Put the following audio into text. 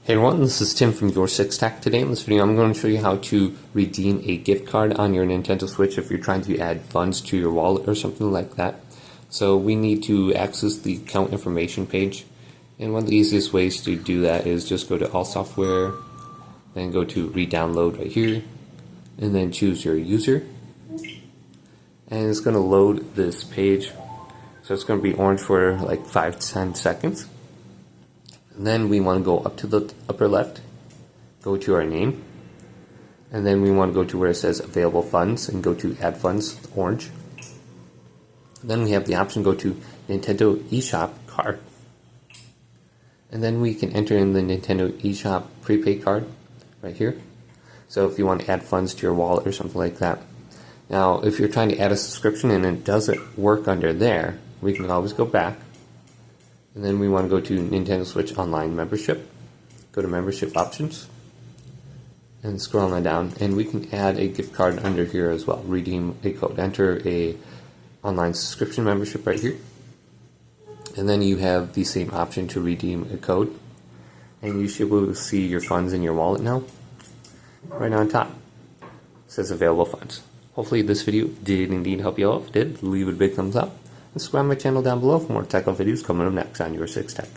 Hey everyone, this is Tim from Your Six Tech. Today in this video I'm going to show you how to redeem a gift card on your Nintendo Switch if you're trying to add funds to your wallet or something like that. So we need to access the account information page, and one of the easiest ways to do that is just go to All Software, then go to Re-Download right here, and then choose your user. And it's going to load this page, so it's going to be orange for like 5 to 10 seconds. And then we want to go up to the upper left, go to our name, and then we want to go to where it says available funds and go to add funds, orange. And then we have the option go to Nintendo eShop card. And then we can enter in the Nintendo eShop prepaid card right here. So if you want to add funds to your wallet or something like that. Now if you're trying to add a subscription and it doesn't work under there, we can always go back. And then we want to go to Nintendo Switch Online Membership, go to Membership Options, and scroll on down, and we can add a gift card under here as well. Redeem a code, enter a online subscription membership right here, and then you have the same option to redeem a code, and you should be able to see your funds in your wallet now, right on top. It says available funds. Hopefully this video did indeed help you out. If it did, leave it a big thumbs up. And subscribe to my channel down below for more technical videos coming up next on Your Six Tech.